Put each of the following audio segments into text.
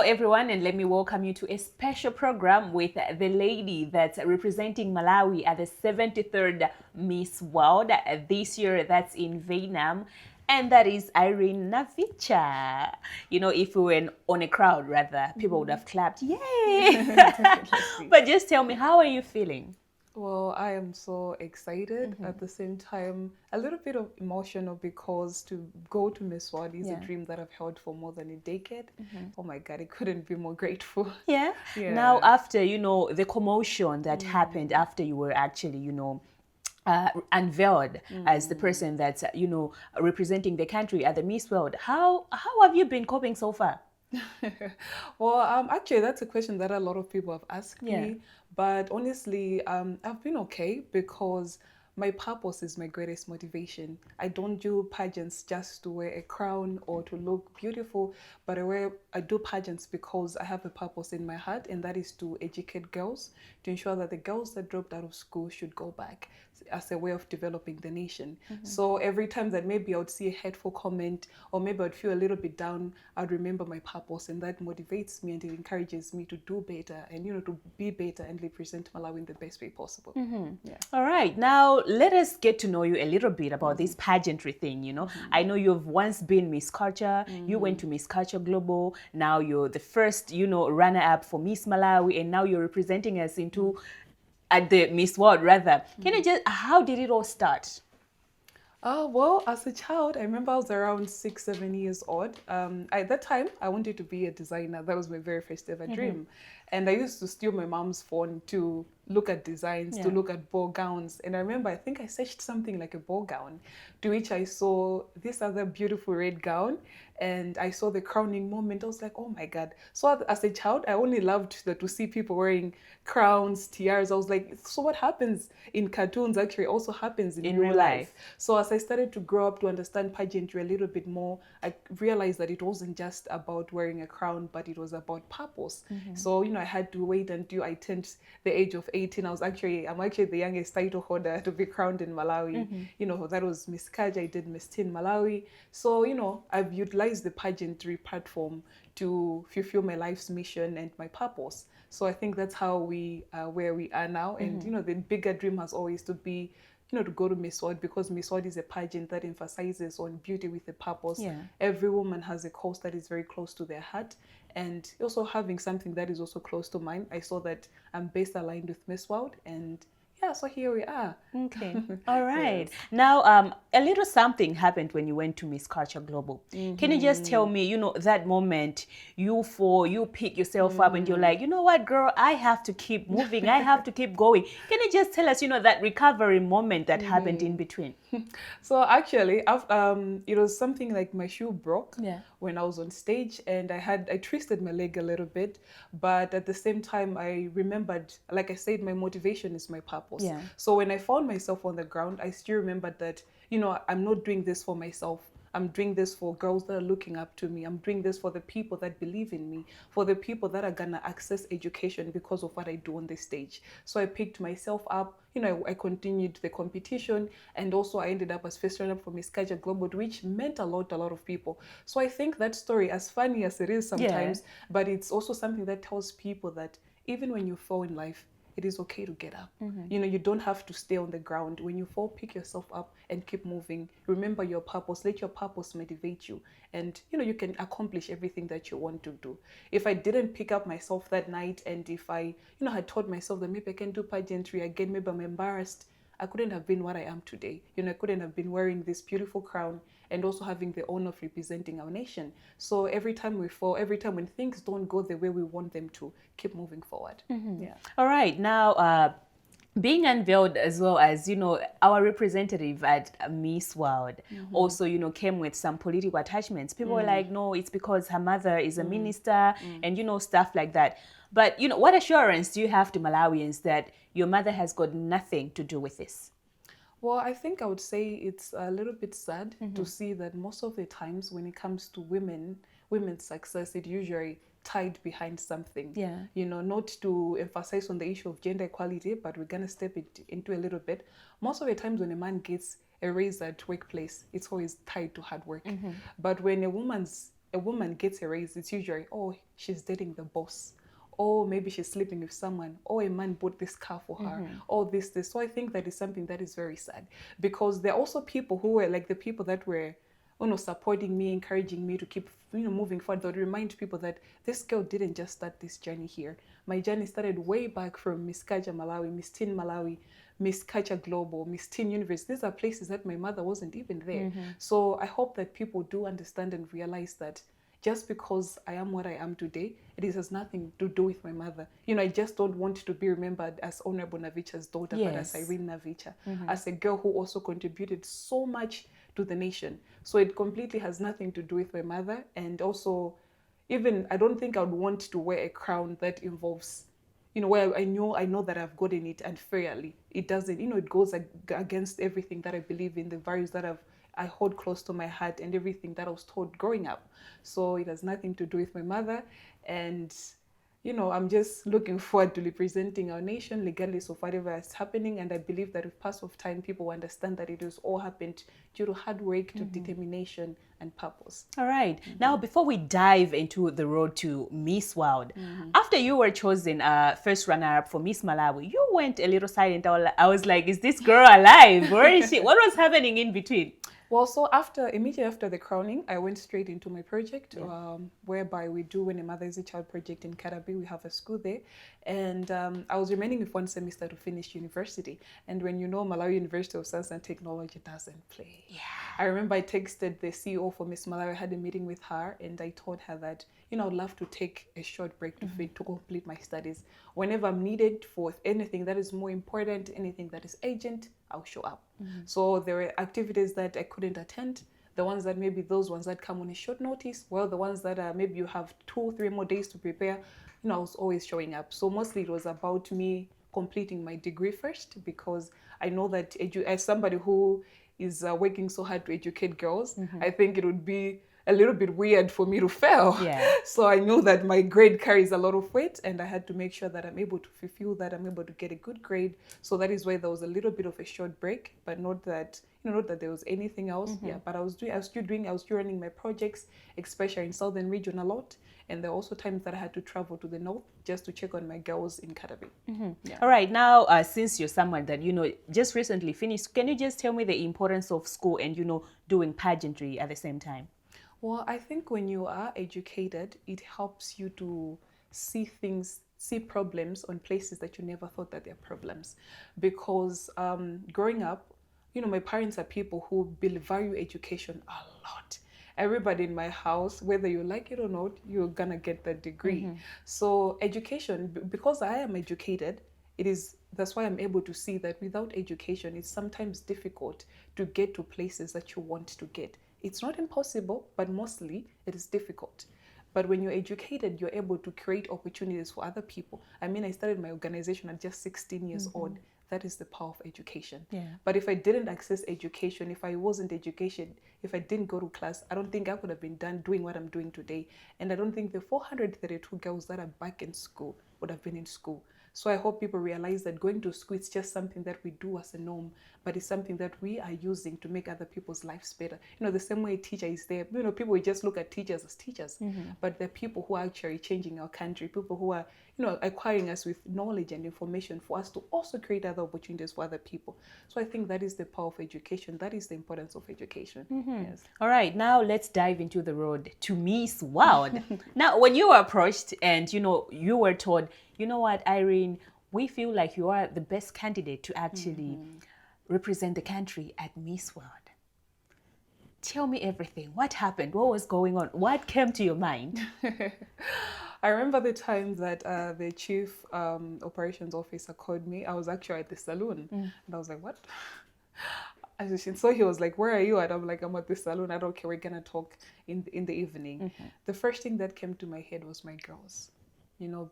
Hello, everyone, and let me welcome you to a special program with the lady that's representing Malawi at the 73rd Miss World this year. That's in Vietnam. And that is Ireen Navicha. You know, if we were on a crowd, rather, people would have clapped, yay! But just tell me, how are you feeling? Well, I am so excited at the same time, a little bit of emotional because to go to Miss World is a dream that I've held for more than a decade. Oh my God, I couldn't be more grateful. Yeah. Now, Yeah. after, the commotion that happened after you were actually, unveiled as the person that's, representing the country at the Miss World, how have you been coping so far? Well, actually, that's a question that a lot of people have asked Yeah. me. But honestly, I've been okay because my purpose is my greatest motivation. I don't do pageants just to wear a crown or to look beautiful, but I do pageants because I have a purpose in my heart, and that is to educate girls, to ensure that the girls that dropped out of school should go back as a way of developing the nation. So every time that maybe I would see a hateful comment or maybe I'd feel a little bit down, I'd remember my purpose, and that motivates me and it encourages me to do better and to be better and represent Malawi in the best way possible. Yeah. All right. Now, let us get to know you a little bit about this pageantry thing. I know you've once been Miss Culture. You went to Miss Culture Global. Now you're the first, runner-up for Miss Malawi, and now you're representing us at the Miss World, rather. Can you how did it all start? Well, as a child, I remember I was around 6, 7 years old. At that time, I wanted to be a designer. That was my very first ever dream. And I used to steal my mom's phone to look at designs, to look at ball gowns. And I remember, I think I searched something like a ball gown, to which I saw this other beautiful red gown. And I saw the crowning moment. I was like, oh my God. So as a child, I only loved to see people wearing crowns, tiaras. I was like, so what happens in cartoons actually also happens in real life. So as I started to grow up to understand pageantry a little bit more, I realized that it wasn't just about wearing a crown, but it was about purpose. So, I had to wait until I turned the age of 18. I'm actually the youngest title holder to be crowned in Malawi. That was Miss Kaj, I did Miss Teen Malawi. So, I've utilized the pageantry platform to fulfill my life's mission and my purpose. So I think that's how we are where we are now. And, the bigger dream has always to be to go to Miss World, because Miss World is a pageant that emphasizes on beauty with a purpose. Yeah. Every woman has a cause that is very close to their heart. And also having something that is also close to mine, I saw that I'm best aligned with Miss World. And yeah, so here we are. Okay. All right. Yes. Now, a little something happened when you went to Miss Culture Global. Can you just tell me, that moment you pick yourself up and you're like, you know what, girl, I have to keep moving. I have to keep going. Can you just tell us, that recovery moment that happened in between? So actually, it was something like my shoe broke when I was on stage, and I twisted my leg a little bit, but at the same time, I remembered, like I said, my motivation is my purpose. Yeah. So when I found myself on the ground, I still remembered that, I'm not doing this for myself. I'm doing this for girls that are looking up to me. I'm doing this for the people that believe in me, for the people that are gonna access education because of what I do on the stage. So I picked myself up. I continued the competition, and also I ended up as first runner-up for Miss Culture Global, which meant a lot of people. So I think that story, as funny as it is sometimes, but it's also something that tells people that even when you fall in life, it is okay to get up. You don't have to stay on the ground. When you fall, pick yourself up and keep moving. Remember your purpose. Let your purpose motivate you. And, you can accomplish everything that you want to do. If I didn't pick up myself that night, and if I, had told myself that maybe I can do pageantry again, maybe I'm embarrassed, I couldn't have been what I am today. I couldn't have been wearing this beautiful crown and also having the honor of representing our nation. So every time we fall, every time when things don't go the way we want them to, keep moving forward. Yeah. All right. Now, being unveiled, as well as our representative at Miss World also came with some political attachments. People were like, no, it's because her mother is a minister, and stuff like that. But what assurance do you have to Malawians that your mother has got nothing to do with this? Well, I think I would say it's a little bit sad to see that most of the times when it comes to women's success, it usually tied behind something. Yeah. Not to emphasize on the issue of gender equality, but we're going to step it into a little bit. Most of the times when a man gets a raise at workplace, it's always tied to hard work. But when a woman's a woman gets a raise, it's usually, oh, she's dating the boss. Or maybe she's sleeping with someone. Or a man bought this car for her. Or this. So I think that is something that is very sad. Because there are also people who were like the people that were supporting me, encouraging me to keep moving forward. They would remind people that this girl didn't just start this journey here. My journey started way back from Miss Kaja Malawi, Miss Teen Malawi, Miss Kaja Global, Miss Teen Universe. These are places that my mother wasn't even there. So I hope that people do understand and realize that just because I am what I am today, it has nothing to do with my mother. I just don't want to be remembered as Honorable Navicha's daughter, but as Ireen Navicha, as a girl who also contributed so much to the nation. So it completely has nothing to do with my mother. And also, even I don't think I would want to wear a crown that involves, where I know that I've gotten it unfairly. It doesn't, it goes against everything that I believe in, the values that I hold close to my heart, and everything that I was taught growing up. So it has nothing to do with my mother. And I'm just looking forward to representing our nation regardless of whatever is happening. And I believe that with pass of time, people will understand that it has all happened due to hard work, to determination and purpose. All right. Now, before we dive into the road to Miss World, after you were chosen first runner-up for Miss Malawi, you went a little silent. I was like, is this girl alive? Where is she? What was happening in between? Well, so immediately after the crowning, I went straight into my project, whereby we do When a Mother is a Child project in Karabi. We have a school there. And I was remaining with one semester to finish university. And when Malawi University of Science and Technology doesn't play. Yeah. I remember I texted the CEO for Miss Malawi. I had a meeting with her, and I told her that, I would love to take a short break to complete my studies. Whenever I'm needed for anything that is more important, anything that is urgent, I'll show up. So there were activities that I couldn't attend. The ones that maybe those ones that come on a short notice, well, the ones that maybe you have 2-3 more days to prepare, I was always showing up. So mostly it was about me completing my degree first, because I know that as somebody who is working so hard to educate girls, I think it would be a little bit weird for me to fail. Yeah. So I knew that my grade carries a lot of weight, and I had to make sure that I'm able to fulfill that, I'm able to get a good grade. So that is why there was a little bit of a short break, but not that there was anything else. Yeah, but I was still running my projects, especially in Southern region a lot. And there are also times that I had to travel to the north just to check on my girls in Katabi. Yeah. All right. Now, since you're someone that, just recently finished, can you just tell me the importance of school and, doing pageantry at the same time? Well, I think when you are educated, it helps you to see problems on places that you never thought that they're problems. Because growing up, my parents are people who value education a lot. Everybody in my house, whether you like it or not, you're gonna get that degree. So education, because I am educated, that's why I'm able to see that without education, it's sometimes difficult to get to places that you want to get. It's not impossible, but mostly it is difficult. But when you're educated, you're able to create opportunities for other people. I mean, I started my organization at just 16 years old. That is the power of education. Yeah. But if I didn't access education, if I wasn't educated, if I didn't go to class, I don't think I could have been doing what I'm doing today. And I don't think the 432 girls that are back in school would have been in school. So I hope people realize that going to school is just something that we do as a norm, but it's something that we are using to make other people's lives better. The same way a teacher is there. People will just look at teachers as teachers, but they're people who are actually changing our country, people who are, acquiring us with knowledge and information for us to also create other opportunities for other people. So I think that is the power of education. That is the importance of education. Yes. All right, now let's dive into the road to Miss World. Now, when you were approached and, you were told, you know what, Irene, we feel like you are the best candidate to actually represent the country at Miss World. Tell me everything. What happened? What was going on? What came to your mind? I remember the time that the chief operations officer called me. I was actually at the saloon. And I was like, what? So he was like, where are you at? I'm like, I'm at the saloon. I don't care. We're going to talk in the evening. The first thing that came to my head was my girls.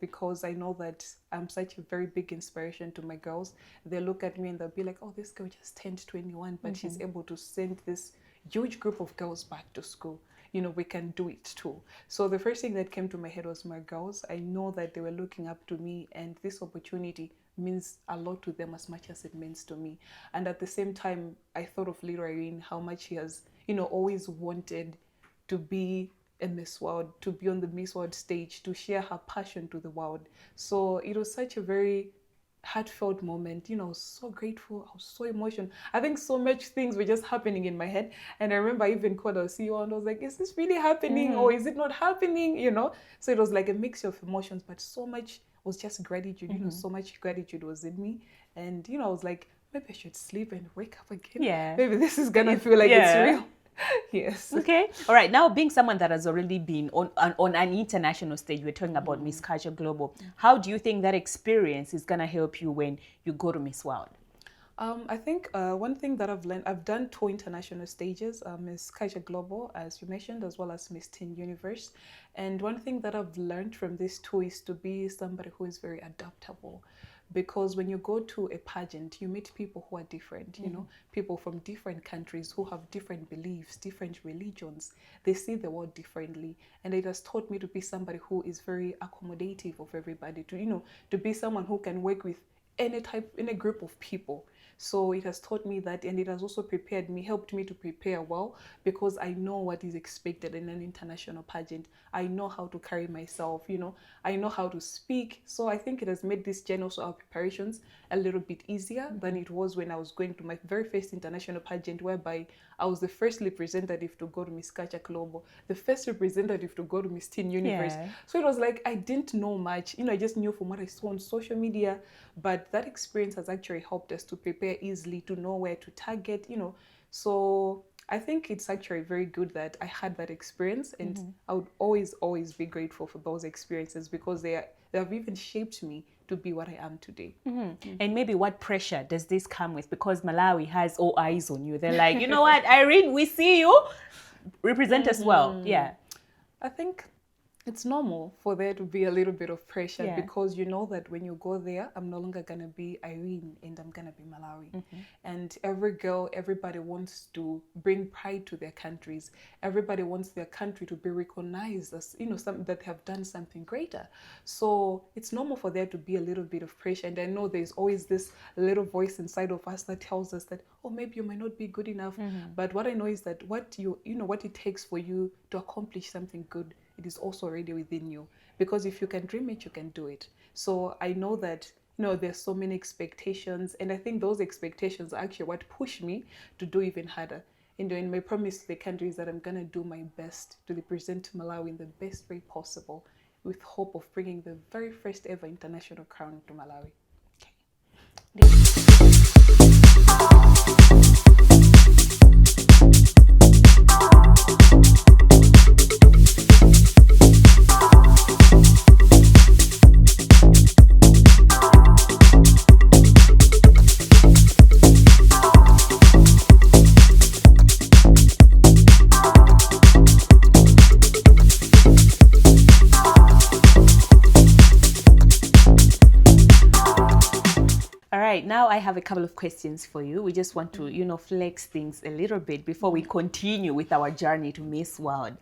Because I know that I'm such a very big inspiration to my girls. They look at me and they'll be like, oh, this girl just turned 21, but she's able to send this huge group of girls back to school. We can do it too. So the first thing that came to my head was my girls. I know that they were looking up to me, and this opportunity means a lot to them as much as it means to me. And at the same time, I thought of little Irene, how much she has, always wanted to be a Miss World, to be on the Miss World stage, to share her passion to the world. So it was such a very heartfelt moment, so grateful. I was so emotional. I think so much things were just happening in my head. And I remember I even called our CEO and I was like, is this really happening or is it not happening? So it was like a mixture of emotions, but so much was just gratitude, so much gratitude was in me. And, I was like, maybe I should sleep and wake up again. Yeah. Maybe this is gonna feel like it's real. Yes. Okay. All right. Now, being someone that has already been on an international stage, we're talking about Miss Culture Global. How do you think that experience is going to help you when you go to Miss World? I think one thing that I've learned, I've done 2 international stages, Miss Culture Global, as you mentioned, as well as Miss Teen Universe. And one thing that I've learned from these 2 is to be somebody who is very adaptable. Because when you go to a pageant, you meet people who are different, people from different countries who have different beliefs, different religions. They see the world differently. And it has taught me to be somebody who is very accommodative of everybody, to be someone who can work with any group of people. So it has taught me that, and it has also helped me to prepare well, because I know what is expected in an international pageant. I know how to carry myself, I know how to speak. So I think it has made this journey, also our preparations, a little bit easier than it was when I was going to my very first international pageant, whereby I was the first representative to go to Miss Culture Global, the first representative to go to Miss Teen Universe. Yeah. So it was like I didn't know much, I just knew from what I saw on social media. But that experience has actually helped us to prepare easily, to know where to target, So I think it's actually very good that I had that experience, and I would always, always be grateful for those experiences, because they have even shaped me to be what I am today. And maybe what pressure does this come with? Because Malawi has all eyes on you. They're like, you know what, Irene, we see you. Represent us well. Yeah. I think it's normal for there to be a little bit of pressure, Yeah. because you know that when you go there, I'm no longer going to be Irene and I'm going to be Malawi. And everybody wants to bring pride to their countries. Everybody wants their country to be recognized as, that have done something greater. So it's normal for there to be a little bit of pressure. And I know there's always this little voice inside of us that tells us that, oh, maybe you might not be good enough. But what I know is that what it takes for you to accomplish something good, it is also already within you. Because if you can dream it, you can do it. So I know that, there's so many expectations. And I think those expectations are actually what push me to do even harder. In my promise to the country is that I'm going to do my best to represent Malawi in the best way possible, with hope of bringing the very first ever international crown to Malawi. Now I have a couple of questions for you. We just want to, flex things a little bit before we continue with our journey to Miss World.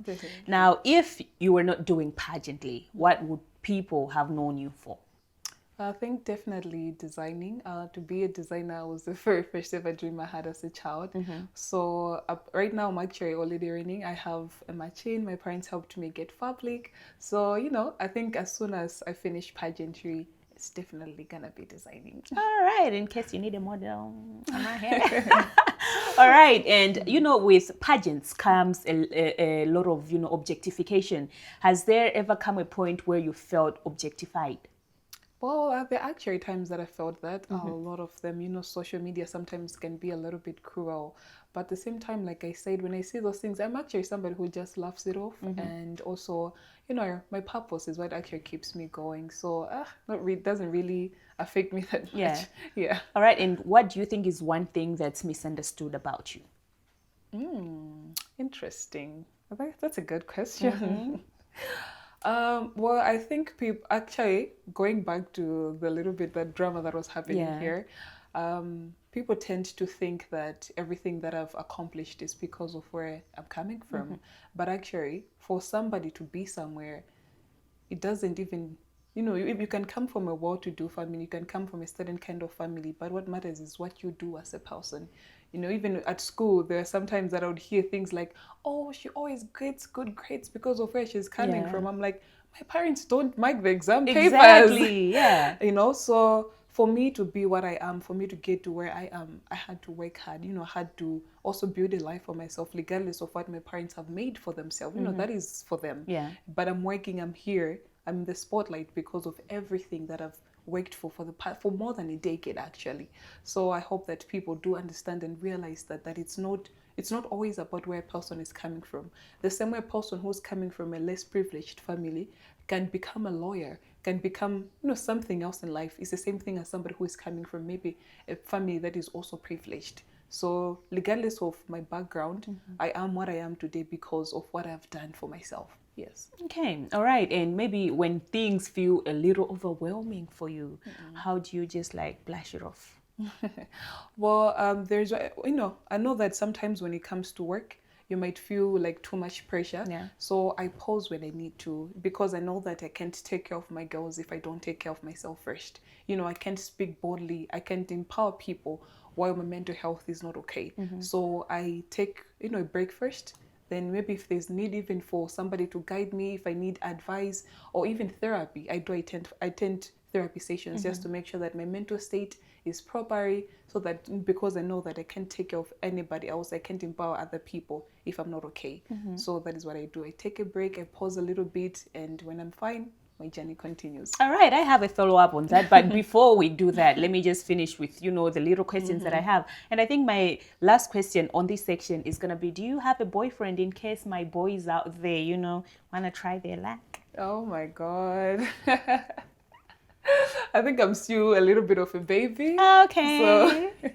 Now, if you were not doing pageantry, what would people have known you for? I think definitely designing. To be a designer was the very first ever dream I had as a child. So right now I'm actually already earning. I have a machine. My parents helped me get fabric. So, I think as soon as I finish pageantry, it's definitely gonna be designing. All right, in case you need a model on my hair. All right, and with pageants comes a lot of objectification. Has there ever come a point where you felt objectified? Well, there are actually times that I felt that. A lot of them, social media sometimes can be a little bit cruel. But at the same time, like I said, when I see those things, I'm actually somebody who just laughs it off. And also, my purpose is what actually keeps me going. So doesn't really affect me that much. Yeah. All right. And what do you think is one thing that's misunderstood about you? Interesting. I think that's a good question. Well, I think people actually, going back to the little bit that drama that was happening here, people tend to think that everything that I've accomplished is because of where I'm coming from. But actually, for somebody to be somewhere, it doesn't even you can come from a well-to-do family, you can come from a certain kind of family, but what matters is what you do as a person. Even at school, there are sometimes that I would hear things like, oh, she always gets good grades because of where she's coming Yeah. from. I'm like, my parents don't mark the exam papers. Exactly. Yeah. So for me to be what I am, for me to get to where I am, I had to work hard. I had to also build a life for myself, regardless of what my parents have made for themselves. That is for them. Yeah. But I'm working, I'm here, I'm in the spotlight because of everything that I've worked for more than a decade, actually. So I hope that people do understand and realize that it's not always about where a person is coming from. The same way a person who's coming from a less privileged family can become a lawyer, can become something else in life. It's the same thing as somebody who is coming from maybe a family that is also privileged. So regardless of my background, I am what I am today because of what I've done for myself. Yes. Okay, all right. And maybe when things feel a little overwhelming for you, how do you just like brush it off? Well, I know that sometimes when it comes to work, you might feel like too much pressure. Yeah. So I pause when I need to, because I know that I can't take care of my girls if I don't take care of myself first. I can't speak boldly, I can't empower people while my mental health is not okay. So I take, a break first. Then maybe if there's need even for somebody to guide me, if I need advice or even therapy, I attend therapy sessions just to make sure that my mental state is proper, so that because I know that I can't take care of anybody else, I can't empower other people if I'm not okay. So that is what I do. I take a break, I pause a little bit, and when I'm fine, my journey continues. All right, I have a follow-up on that. But before we do that, let me just finish with, the little questions that I have. And I think my last question on this section is going to be, do you have a boyfriend in case my boys out there, want to try their luck? Oh my God. I think I'm still a little bit of a baby. Okay. So,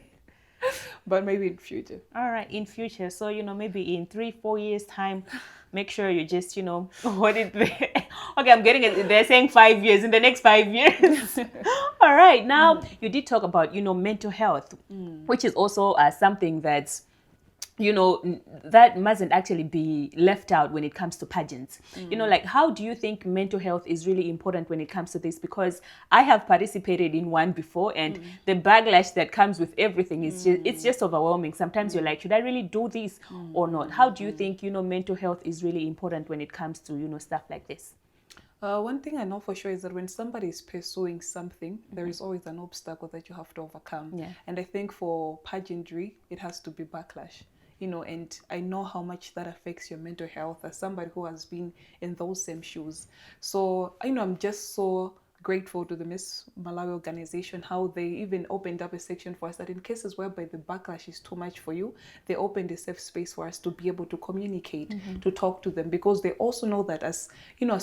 but maybe in future. All right, in future. So, maybe in 3-4 years time, make sure you just, what it okay, I'm getting it. They're saying 5 years, in the next 5 years. All right. Now, you did talk about, mental health, which is also something that's, that mustn't actually be left out when it comes to pageants. Like, how do you think mental health is really important when it comes to this? Because I have participated in one before, and the backlash that comes with everything is it's just overwhelming. Sometimes you're like, should I really do this or not? How do you think, mental health is really important when it comes to, stuff like this? One thing I know for sure is that when somebody is pursuing something, there is always an obstacle that you have to overcome. Yeah. And I think for pageantry, it has to be backlash. And I know how much that affects your mental health as somebody who has been in those same shoes. So, I'm just so grateful to the Miss Malawi organization, how they even opened up a section for us that in cases whereby the backlash is too much for you, they opened a safe space for us to be able to communicate, to talk to them, because they also know that as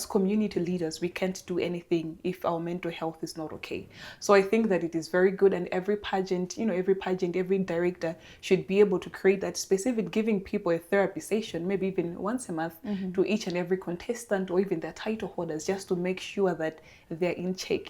community leaders, we can't do anything if our mental health is not okay. So I think that it is very good, and every pageant, every director should be able to create that specific, giving people a therapy session, maybe even once a month, to each and every contestant or even their title holders, just to make sure that they're in check,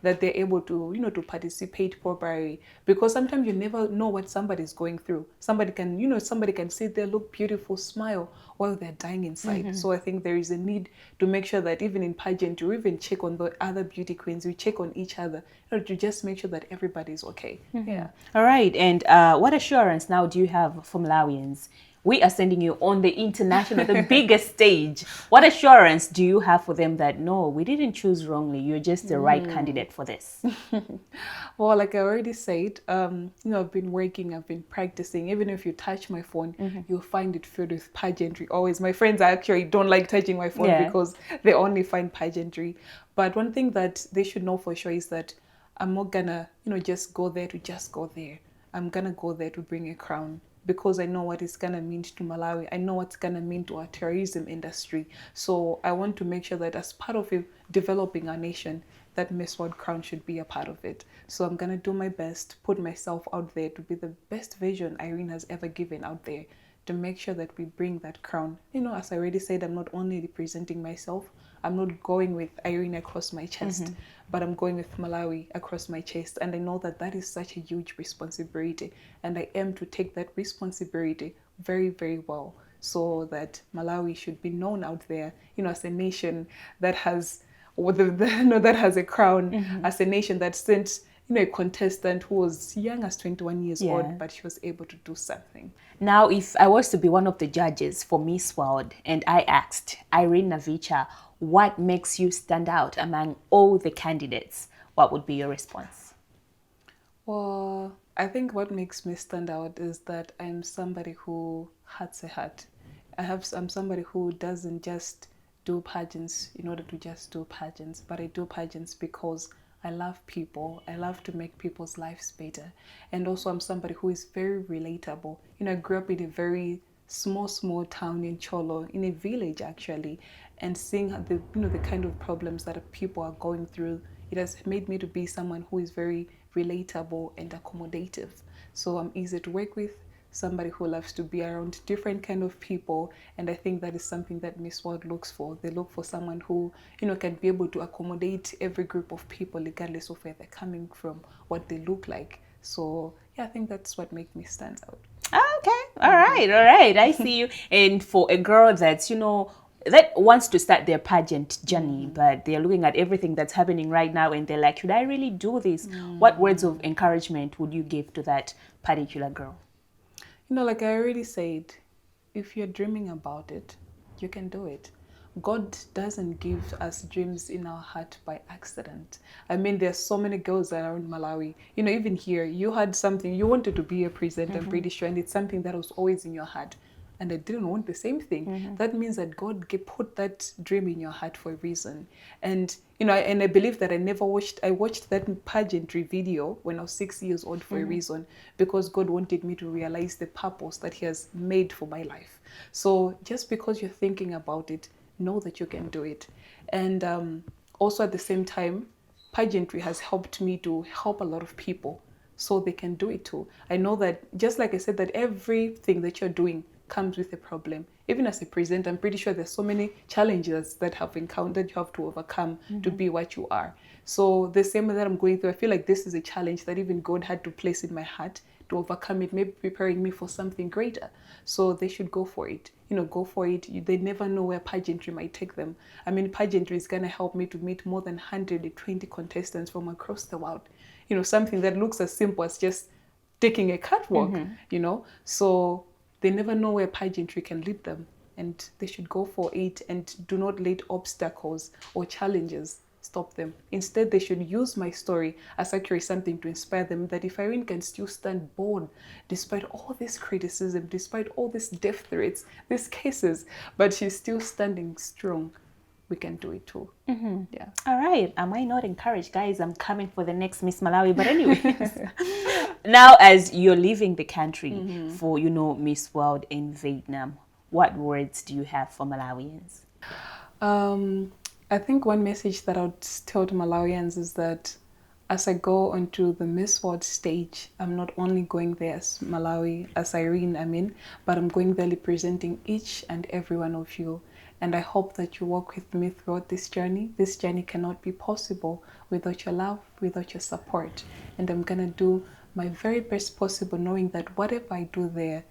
that they're able to, to participate properly, because sometimes you never know what somebody's going through. Somebody can sit there, look beautiful, smile, while they're dying inside. So I think there is a need to make sure that even in pageant, you even check on the other beauty queens, we check on each other, to just make sure that everybody's okay. Yeah. All right. And what assurance now do you have for Malawians? We are sending you on the international, the biggest stage. What assurance do you have for them that, no, we didn't choose wrongly, you're just the right candidate for this? Well, like I already said, I've been working, I've been practicing. Even if you touch my phone, you'll find it filled with pageantry. Always. My friends actually don't like touching my phone because they only find pageantry. But one thing that they should know for sure is that I'm not gonna, just go there to just go there. I'm gonna go there to bring a crown, because I know what it's gonna mean to Malawi. I know what's gonna mean to our tourism industry. So I want to make sure that as part of developing our nation, that Miss World crown should be a part of it. So I'm gonna do my best, put myself out there to be the best version Irene has ever given out there, to make sure that we bring that crown. As I already said, I'm not only representing myself, I'm not going with Irene across my chest, but I'm going with Malawi across my chest. And I know that that is such a huge responsibility. And I am to take that responsibility very, very well, so that Malawi should be known out there, as a nation that has that has a crown as a nation that sent a contestant who was young as 21 years old, but she was able to do something. Now, if I was to be one of the judges for Miss World and I asked Irene Navicha, what makes you stand out among all the candidates, what would be your response? Well, I think what makes me stand out is that I'm somebody who has a heart. I'm somebody who doesn't just do pageants in order to just do pageants, but I do pageants because I love people. I love to make people's lives better. And also I'm somebody who is very relatable. I grew up in a very small town in Cholo, in a village actually, and seeing the kind of problems that people are going through, it has made me to be someone who is very relatable and accommodative. So I'm easy to work with, somebody who loves to be around different kind of people, and I think that is something that Miss World looks for. They look for someone who can be able to accommodate every group of people regardless of where they're coming from, what they look like. So yeah, I think that's what makes me stand out. Okay, all right, I see you. And for a girl that's that wants to start their pageant journey, but they're looking at everything that's happening right now and they're like, should I really do this? What words of encouragement would you give to that particular girl? Like I already said, if you're dreaming about it, you can do it. God doesn't give us dreams in our heart by accident. I mean, there's so many girls around Malawi. Even here, you had something, you wanted to be a presenter, I'm pretty sure, and it's something that was always in your heart. And I didn't want the same thing. That means that God put that dream in your heart for a reason. And and I believe that I watched that pageantry video when I was 6 years old for a reason, because God wanted me to realize the purpose that He has made for my life. So just because you're thinking about it, know that you can do it. And also at the same time, pageantry has helped me to help a lot of people so they can do it too. I know that, just like I said, that everything that you're doing comes with a problem. Even as a presenter, I'm pretty sure there's so many challenges that you have to overcome to be what you are. So the same way that I'm going through, I feel like this is a challenge that even God had to place in my heart to overcome it, maybe preparing me for something greater. So they should go for it. Go for it. They never know where pageantry might take them. I mean, pageantry is going to help me to meet more than 120 contestants from across the world. Something that looks as simple as just taking a catwalk, So they never know where pageantry can lead them, and they should go for it and do not let obstacles or challenges stop them. Instead, they should use my story as actually something to inspire them, that if Irene can still stand bold despite all this criticism, despite all these death threats, these cases, but she's still standing strong, we can do it too. Yeah. All right. Am I not encouraged, guys? I'm coming for the next Miss Malawi. But anyways, now as you're leaving the country for, Miss World in Vietnam, what words do you have for Malawians? I think one message that I would tell to Malawians is that as I go onto the Miss World stage, I'm not only going there as Malawi, as Irene, but I'm going there representing each and every one of you. And I hope that you walk with me throughout this journey. This journey cannot be possible without your love, without your support. And I'm going to do my very best possible, knowing that whatever I do there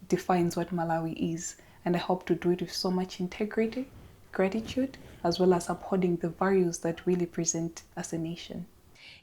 defines what Malawi is. And I hope to do it with so much integrity, gratitude, as well as upholding the values that we represent as a nation.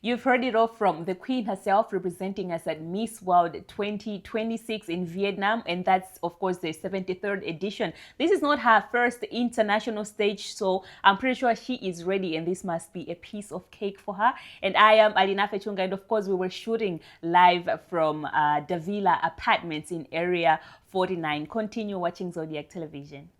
You've heard it all from the Queen herself, representing us at Miss World 2026 in Vietnam, and that's, of course, the 73rd edition. This is not her first international stage, so I'm pretty sure she is ready, and this must be a piece of cake for her. And I am Alina Fechunga, and of course, we were shooting live from Davila Apartments in Area 49. Continue watching Zodiac Television.